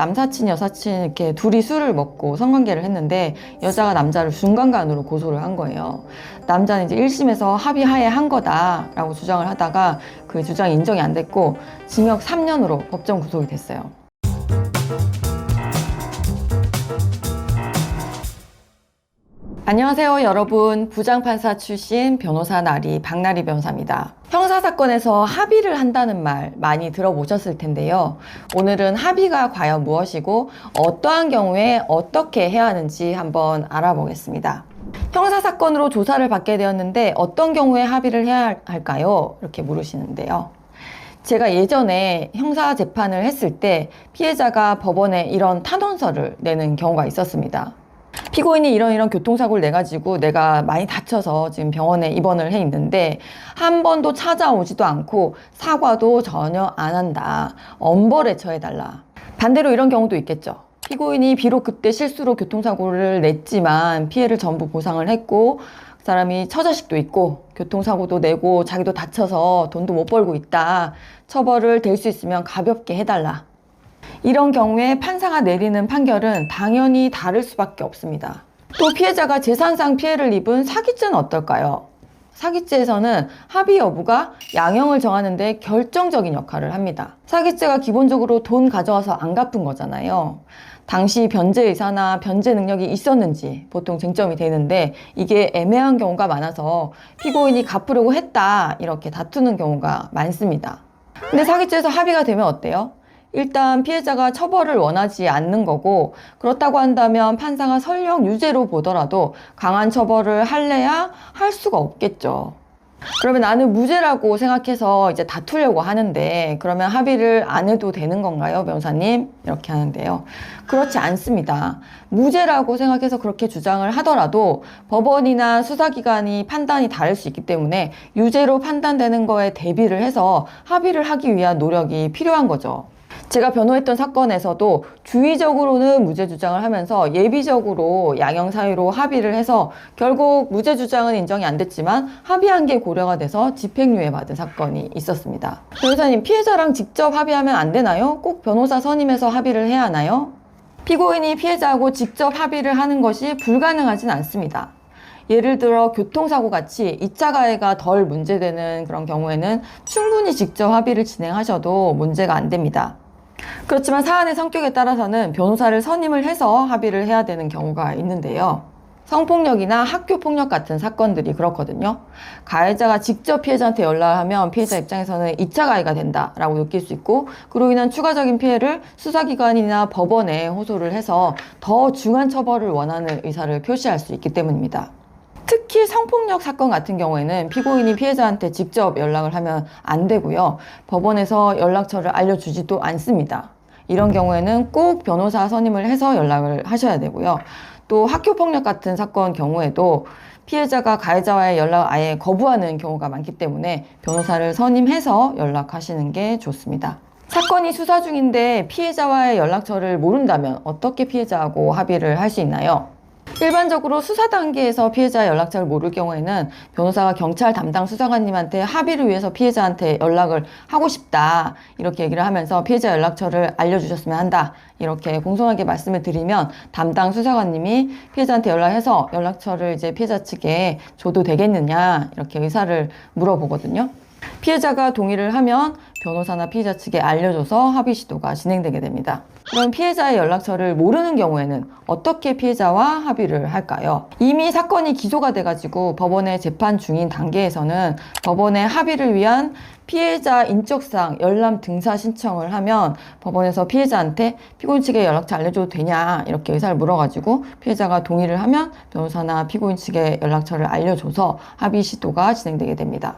남사친, 여사친 이렇게 둘이 술을 먹고 성관계를 했는데 여자가 남자를 중간간으로 고소를 한 거예요. 남자는 이제 1심에서 합의하에 한 거다라고 주장을 하다가 그 주장이 인정이 안 됐고 징역 3년으로 법정 구속이 됐어요. 안녕하세요 여러분, 부장판사 출신 변호사 나리 박나리 변호사입니다. 형사사건에서 합의를 한다는 말 많이 들어보셨을 텐데요. 오늘은 합의가 과연 무엇이고 어떠한 경우에 어떻게 해야 하는지 한번 알아보겠습니다. 형사사건으로 조사를 받게 되었는데 어떤 경우에 합의를 해야 할까요? 이렇게 물으시는데요. 제가 예전에 형사재판을 했을 때 피해자가 법원에 이런 탄원서를 내는 경우가 있었습니다. 피고인이 이런 교통사고를 내가지고 내가 많이 다쳐서 지금 병원에 입원을 해 있는데 한 번도 찾아오지도 않고 사과도 전혀 안 한다. 엄벌에 처해달라. 반대로 이런 경우도 있겠죠. 피고인이 비록 그때 실수로 교통사고를 냈지만 피해를 전부 보상을 했고 그 사람이 처자식도 있고 교통사고도 내고 자기도 다쳐서 돈도 못 벌고 있다. 처벌을 될 수 있으면 가볍게 해달라. 이런 경우에 판사가 내리는 판결은 당연히 다를 수밖에 없습니다. 또 피해자가 재산상 피해를 입은 사기죄는 어떨까요? 사기죄에서는 합의 여부가 양형을 정하는 데 결정적인 역할을 합니다. 사기죄가 기본적으로 돈 가져와서 안 갚은 거잖아요. 당시 변제 의사나 변제 능력이 있었는지 보통 쟁점이 되는데 이게 애매한 경우가 많아서 피고인이 갚으려고 했다 이렇게 다투는 경우가 많습니다. 근데 사기죄에서 합의가 되면 어때요? 일단 피해자가 처벌을 원하지 않는 거고 그렇다고 한다면 판사가 설령 유죄로 보더라도 강한 처벌을 할래야 할 수가 없겠죠. 그러면 나는 무죄라고 생각해서 이제 다투려고 하는데 그러면 합의를 안 해도 되는 건가요, 변호사님? 이렇게 하는데요. 그렇지 않습니다. 무죄라고 생각해서 그렇게 주장을 하더라도 법원이나 수사기관이 판단이 다를 수 있기 때문에 유죄로 판단되는 거에 대비를 해서 합의를 하기 위한 노력이 필요한 거죠. 제가 변호했던 사건에서도 주의적으로는 무죄 주장을 하면서 예비적으로 양형 사유로 합의를 해서 결국 무죄 주장은 인정이 안 됐지만 합의한 게 고려가 돼서 집행유예 받은 사건이 있었습니다. 변호사님, 피해자랑 직접 합의하면 안 되나요? 꼭 변호사 선임해서 합의를 해야 하나요? 피고인이 피해자하고 직접 합의를 하는 것이 불가능하진 않습니다. 예를 들어 교통사고 같이 2차 가해가 덜 문제되는 그런 경우에는 충분히 직접 합의를 진행하셔도 문제가 안 됩니다. 그렇지만 사안의 성격에 따라서는 변호사를 선임을 해서 합의를 해야 되는 경우가 있는데요. 성폭력이나 학교폭력 같은 사건들이 그렇거든요. 가해자가 직접 피해자한테 연락을 하면 피해자 입장에서는 2차 가해가 된다라고 느낄 수 있고 그로 인한 추가적인 피해를 수사기관이나 법원에 호소를 해서 더 중한 처벌을 원하는 의사를 표시할 수 있기 때문입니다. 특히 성폭력 사건 같은 경우에는 피고인이 피해자한테 직접 연락을 하면 안 되고요. 법원에서 연락처를 알려주지도 않습니다. 이런 경우에는 꼭 변호사 선임을 해서 연락을 하셔야 되고요. 또 학교폭력 같은 사건 경우에도 피해자가 가해자와의 연락을 아예 거부하는 경우가 많기 때문에 변호사를 선임해서 연락하시는 게 좋습니다. 사건이 수사 중인데 피해자와의 연락처를 모른다면 어떻게 피해자하고 합의를 할 수 있나요? 일반적으로 수사 단계에서 피해자의 연락처를 모를 경우에는 변호사가 경찰 담당 수사관님한테 합의를 위해서 피해자한테 연락을 하고 싶다 이렇게 얘기를 하면서 피해자 연락처를 알려주셨으면 한다 이렇게 공손하게 말씀을 드리면 담당 수사관님이 피해자한테 연락해서 연락처를 이제 피해자 측에 줘도 되겠느냐 이렇게 의사를 물어보거든요. 피해자가 동의를 하면 변호사나 피해자 측에 알려줘서 합의 시도가 진행되게 됩니다. 그럼 피해자의 연락처를 모르는 경우에는 어떻게 피해자와 합의를 할까요? 이미 사건이 기소가 돼가지고 법원에 재판 중인 단계에서는 법원의 합의를 위한 피해자 인적사항 열람 등사 신청을 하면 법원에서 피해자한테 피고인 측에 연락처 알려줘도 되냐 이렇게 의사를 물어가지고 피해자가 동의를 하면 변호사나 피고인 측에 연락처를 알려줘서 합의 시도가 진행되게 됩니다.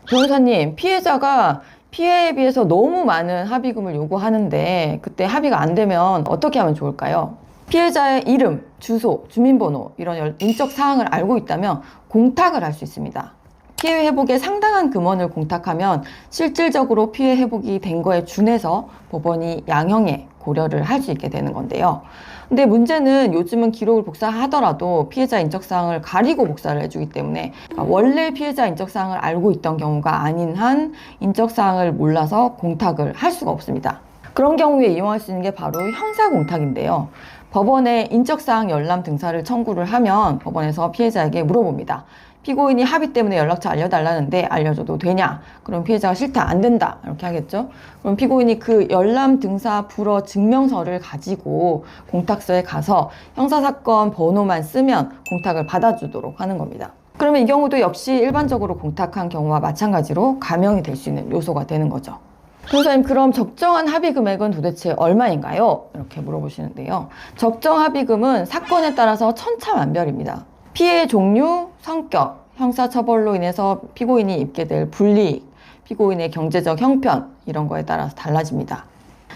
변호사님, 피해자가 피해에 비해서 너무 많은 합의금을 요구하는데 그때 합의가 안 되면 어떻게 하면 좋을까요? 피해자의 이름, 주소, 주민번호 이런 인적 사항을 알고 있다면 공탁을 할 수 있습니다. 피해 회복에 상당한 금원을 공탁하면 실질적으로 피해 회복이 된 거에 준해서 법원이 양형에 고려를 할 수 있게 되는 건데요. 근데 문제는 요즘은 기록을 복사하더라도 피해자 인적사항을 가리고 복사를 해주기 때문에 원래 피해자 인적사항을 알고 있던 경우가 아닌 한 인적사항을 몰라서 공탁을 할 수가 없습니다. 그런 경우에 이용할 수 있는 게 바로 형사공탁인데요. 법원에 인적사항 열람 등사를 청구를 하면 법원에서 피해자에게 물어봅니다. 피고인이 합의 때문에 연락처 알려달라는데 알려줘도 되냐? 그럼 피해자가 싫다, 안 된다 이렇게 하겠죠. 그럼 피고인이 그 열람 등사 불허 증명서를 가지고 공탁소에 가서 형사사건 번호만 쓰면 공탁을 받아주도록 하는 겁니다. 그러면 이 경우도 역시 일반적으로 공탁한 경우와 마찬가지로 감형이 될 수 있는 요소가 되는 거죠. 변호사님, 그럼 적정한 합의 금액은 도대체 얼마인가요? 이렇게 물어보시는데요. 적정 합의금은 사건에 따라서 천차만별입니다. 피해 종류, 성격, 형사처벌로 인해서 피고인이 입게 될 불이익, 피고인의 경제적 형편 이런 거에 따라서 달라집니다.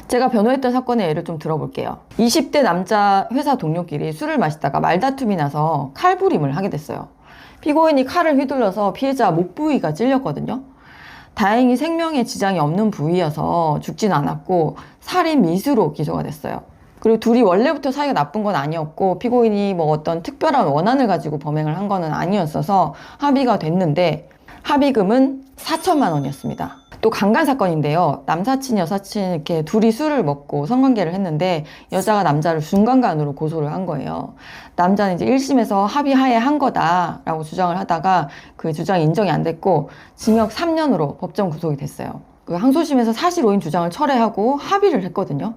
제가 변호했던 사건의 예를 좀 들어볼게요. 20대 남자 회사 동료끼리 술을 마시다가 말다툼이 나서 칼부림을 하게 됐어요. 피고인이 칼을 휘둘러서 피해자 목 부위가 찔렸거든요. 다행히 생명에 지장이 없는 부위여서 죽진 않았고 살인 미수로 기소가 됐어요. 그리고 둘이 원래부터 사이가 나쁜 건 아니었고 피고인이 뭐 어떤 특별한 원한을 가지고 범행을 한 거는 아니었어서 합의가 됐는데 합의금은 4천만 원이었습니다. 또 강간 사건인데요. 남사친, 여사친 이렇게 둘이 술을 먹고 성관계를 했는데 여자가 남자를 중간간으로 고소를 한 거예요. 남자는 이제 1심에서 합의하에 한 거다라고 주장을 하다가 그 주장이 인정이 안 됐고 징역 3년으로 법정 구속이 됐어요. 그 항소심에서 사실 오인 주장을 철회하고 합의를 했거든요.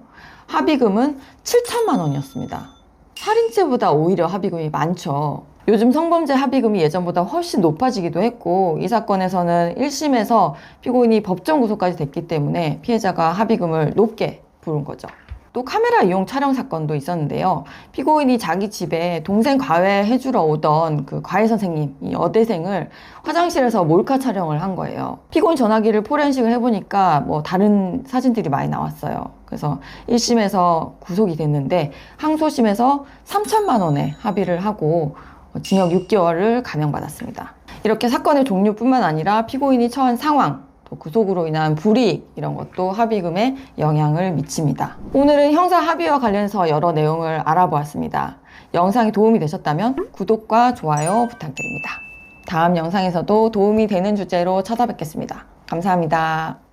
합의금은 7천만 원이었습니다. 살인죄보다 오히려 합의금이 많죠. 요즘 성범죄 합의금이 예전보다 훨씬 높아지기도 했고 이 사건에서는 1심에서 피고인이 법정 구속까지 됐기 때문에 피해자가 합의금을 높게 부른 거죠. 또 카메라 이용 촬영 사건도 있었는데요. 피고인이 자기 집에 동생 과외 해주러 오던 그 과외 선생님, 이 여대생을 화장실에서 몰카 촬영을 한 거예요. 피고인 전화기를 포렌식을 해보니까 뭐 다른 사진들이 많이 나왔어요. 그래서 1심에서 구속이 됐는데 항소심에서 3천만 원에 합의를 하고 징역 6개월을 감형받았습니다. 이렇게 사건의 종류뿐만 아니라 피고인이 처한 상황, 또 구속으로 인한 불이익 이런 것도 합의금에 영향을 미칩니다. 오늘은 형사 합의와 관련해서 여러 내용을 알아보았습니다. 영상이 도움이 되셨다면 구독과 좋아요 부탁드립니다. 다음 영상에서도 도움이 되는 주제로 찾아뵙겠습니다. 감사합니다.